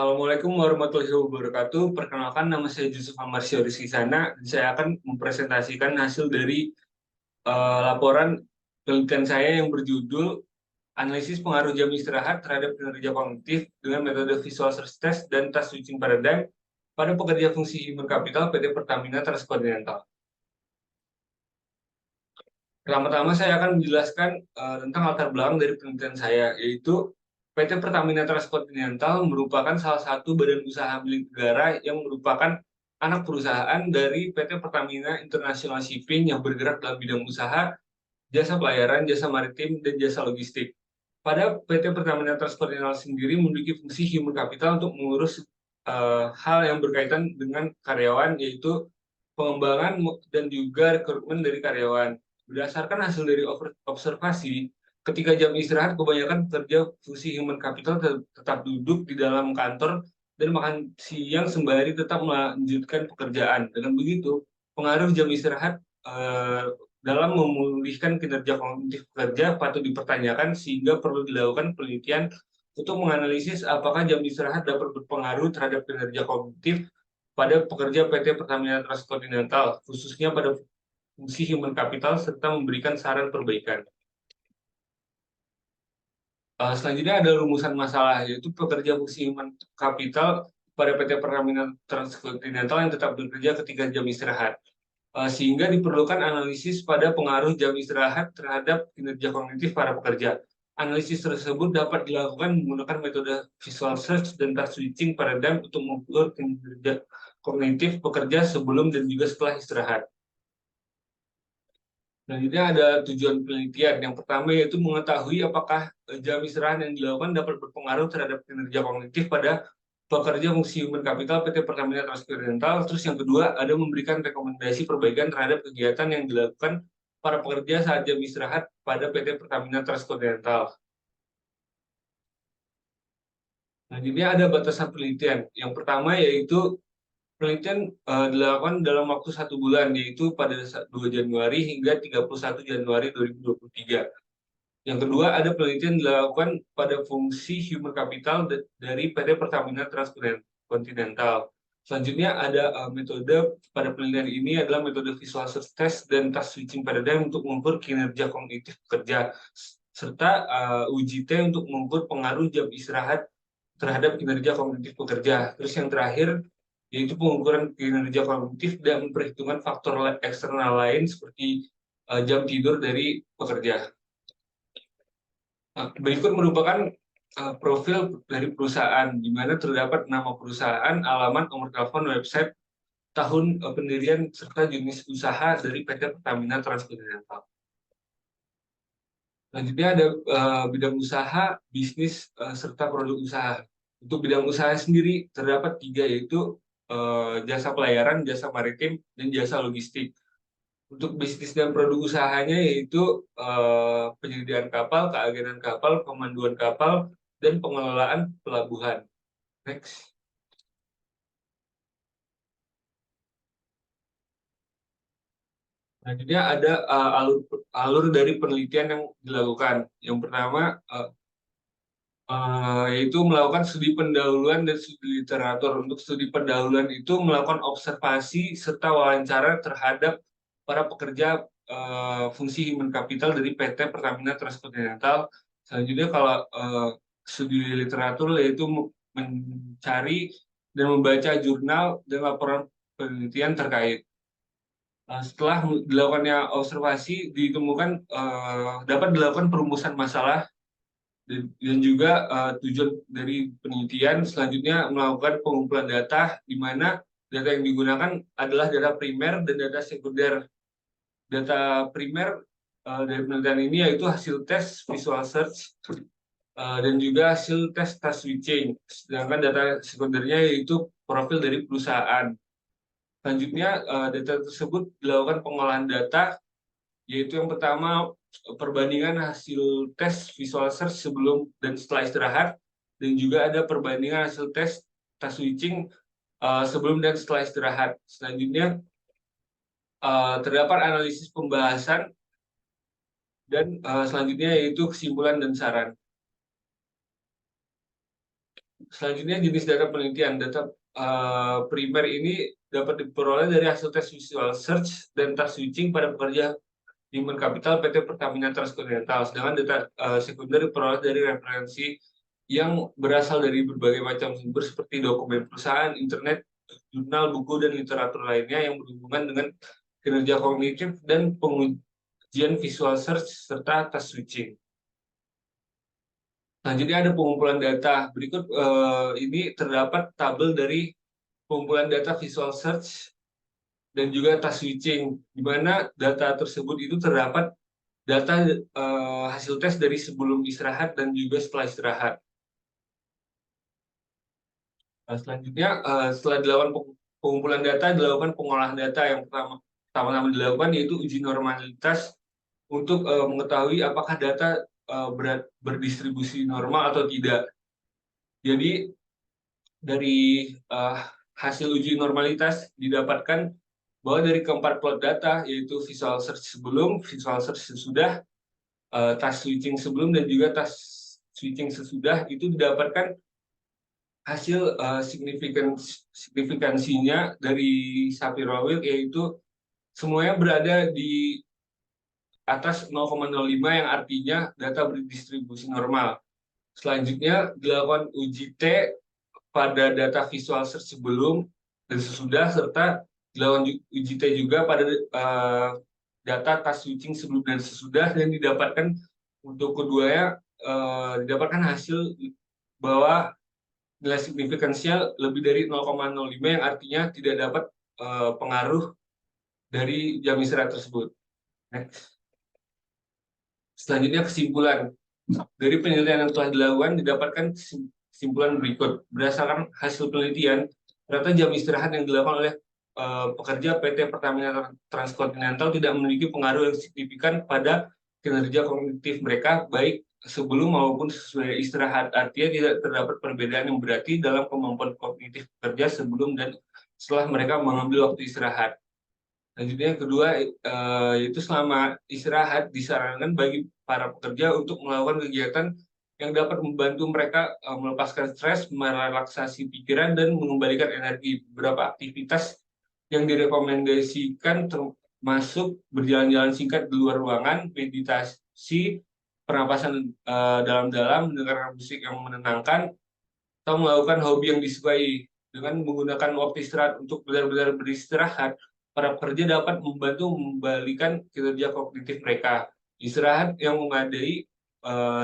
Assalamualaikum warahmatullahi wabarakatuh. Perkenalkan, nama saya Yusuf Amarsio Rizkisana. Saya akan mempresentasikan hasil dari laporan penelitian saya yang berjudul Analisis Pengaruh Jam Istirahat Terhadap Kinerja Kognitif dengan Metode Visual Search Test dan Task Switching Paradigm pada pekerja fungsi Human Capital PT Pertamina Transkontinental. Pertama-tama saya akan menjelaskan tentang latar belakang dari penelitian saya, yaitu PT Pertamina Transkontinental merupakan salah satu badan usaha milik negara yang merupakan anak perusahaan dari PT Pertamina International Shipping yang bergerak dalam bidang usaha, jasa pelayaran, jasa maritim, dan jasa logistik. Pada PT Pertamina Transkontinental sendiri memiliki fungsi human capital untuk mengurus hal yang berkaitan dengan karyawan, yaitu pengembangan dan juga rekrutmen dari karyawan. Berdasarkan hasil dari observasi, ketika jam istirahat kebanyakan pekerja fungsi human capital tetap duduk di dalam kantor dan makan siang sembari tetap melanjutkan pekerjaan. Dengan begitu, pengaruh jam istirahat dalam memulihkan kinerja kognitif pekerja patut dipertanyakan, sehingga perlu dilakukan penelitian untuk menganalisis apakah jam istirahat dapat berpengaruh terhadap kinerja kognitif pada pekerja PT Pertamina Transkontinental, khususnya pada fungsi human capital, serta memberikan saran perbaikan. Selanjutnya ada rumusan masalah, yaitu pekerja fungsi human capital pada PT Pertamina Transkontinental yang tetap bekerja ketika jam istirahat. Sehingga diperlukan analisis pada pengaruh jam istirahat terhadap kinerja kognitif para pekerja. Analisis tersebut dapat dilakukan menggunakan metode visual search dan task switching paradigm untuk mengukur kinerja kognitif pekerja sebelum dan juga setelah istirahat. Selanjutnya ada tujuan penelitian. Yang pertama yaitu mengetahui apakah jam istirahat yang dilakukan dapat berpengaruh terhadap kinerja kognitif pada pekerja fungsi human capital PT Pertamina Transkontinental. Terus yang kedua ada memberikan rekomendasi perbaikan terhadap kegiatan yang dilakukan para pekerja saat jam istirahat pada PT Pertamina Transkontinental. Selanjutnya ada batasan penelitian. Yang pertama yaitu penelitian dilakukan dalam waktu 1 bulan, yaitu pada 2 Januari hingga 31 Januari 2023. Yang kedua, ada penelitian dilakukan pada fungsi human capital dari PT Pertamina Transkontinental. Selanjutnya ada metode pada penelitian ini adalah metode visual search test dan task switching paradigm untuk mengukur kinerja kognitif pekerja, serta uji T untuk mengukur pengaruh jam istirahat terhadap kinerja kognitif pekerja. Terus yang terakhir, yaitu pengukuran kinerja kognitif dan perhitungan faktor eksternal lain seperti jam tidur dari pekerja. Berikut merupakan profil dari perusahaan, di mana terdapat nama perusahaan, alamat, nomor telepon, website, tahun pendirian, serta jenis usaha dari PT Pertamina Transkontinental. Selanjutnya ada bidang usaha, bisnis, serta produk usaha. Untuk bidang usaha sendiri terdapat 3, yaitu jasa pelayaran, jasa maritim, dan jasa logistik. Untuk bisnis dan produk usahanya yaitu penyediaan kapal, keagenan kapal, pemanduan kapal, dan pengelolaan pelabuhan. Next. Selanjutnya ada alur dari penelitian yang dilakukan. Yang pertama yaitu melakukan studi pendahuluan dan studi literatur. Untuk studi pendahuluan itu melakukan observasi serta wawancara terhadap para pekerja fungsi human capital dari PT Pertamina Transkontinental. Selanjutnya kalau studi literatur yaitu mencari dan membaca jurnal dan laporan penelitian terkait. Setelah dilakukannya observasi, ditemukan dapat dilakukan perumusan masalah dan juga tujuan dari penelitian selanjutnya melakukan pengumpulan data, di mana data yang digunakan adalah data primer dan data sekunder. Data primer dari penelitian ini yaitu hasil tes visual search dan juga hasil tes task switching. Sedangkan data sekundernya yaitu profil dari perusahaan. Selanjutnya data tersebut dilakukan pengolahan data, yaitu yang pertama perbandingan hasil tes visual search sebelum dan setelah istirahat, dan juga ada perbandingan hasil tes task switching sebelum dan setelah istirahat. Selanjutnya terdapat analisis pembahasan, dan selanjutnya yaitu kesimpulan dan saran. Selanjutnya jenis data penelitian. Data primer ini dapat diperoleh dari hasil tes visual search dan task switching pada pekerja human capital PT Pertamina Transkontinental. Sedangkan data sekunder diperoleh dari referensi yang berasal dari berbagai macam sumber seperti dokumen perusahaan, internet, jurnal, buku, dan literatur lainnya yang berhubungan dengan kinerja kognitif dan pengujian visual search serta task switching. Selanjutnya ada pengumpulan data. Berikut ini terdapat tabel dari pengumpulan data visual search dan juga task switching, di mana data tersebut itu terdapat data hasil tes dari sebelum istirahat dan juga setelah istirahat. Selanjutnya, setelah dilakukan pengumpulan data, dilakukan pengolahan data. Yang pertama dilakukan yaitu uji normalitas untuk mengetahui apakah data berdistribusi normal atau tidak. Jadi dari hasil uji normalitas didapatkan bahwa dari keempat plot data, yaitu visual search sebelum, visual search sesudah, task switching sebelum, dan juga task switching sesudah, itu didapatkan hasil signifikansinya dari Shapiro-Wilk, yaitu semuanya berada di atas 0,05, yang artinya data berdistribusi normal. Selanjutnya dilakukan uji T pada data visual search sebelum dan sesudah, serta dilakukan uji T juga pada data task switching sebelum dan sesudah, dan didapatkan untuk keduanya didapatkan hasil bahwa nilai signifikansinya lebih dari 0,05, yang artinya tidak dapat pengaruh dari jam istirahat tersebut. Next. Selanjutnya kesimpulan. Dari penelitian yang telah dilakukan didapatkan kesimpulan berikut. Berdasarkan hasil penelitian, ternyata jam istirahat yang dilakukan oleh pekerja PT Pertamina Transkontinental tidak memiliki pengaruh yang signifikan pada kinerja kognitif mereka, baik sebelum maupun sesudah istirahat. Artinya tidak terdapat perbedaan yang berarti dalam kemampuan kognitif pekerja sebelum dan setelah mereka mengambil waktu istirahat. Selanjutnya yang kedua, yaitu selama istirahat disarankan bagi para pekerja untuk melakukan kegiatan yang dapat membantu mereka melepaskan stres, merelaksasi pikiran, dan mengembalikan energi. Beberapa aktivitas yang direkomendasikan termasuk berjalan-jalan singkat di luar ruangan, meditasi, pernapasan dalam-dalam, mendengarkan musik yang menenangkan, atau melakukan hobi yang disukai. Dengan menggunakan waktu istirahat untuk benar-benar beristirahat, para pekerja dapat membantu membalikan kinerja kognitif mereka. Istirahat yang memadai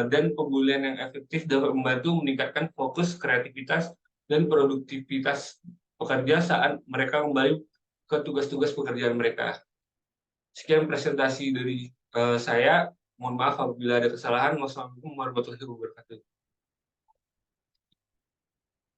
dan pemulihan yang efektif dapat membantu meningkatkan fokus, kreativitas, dan produktivitas pekerja saat mereka kembali ke tugas-tugas pekerjaan mereka. Sekian presentasi dari saya. Mohon maaf apabila ada kesalahan. Wassalamualaikum warahmatullahi wabarakatuh.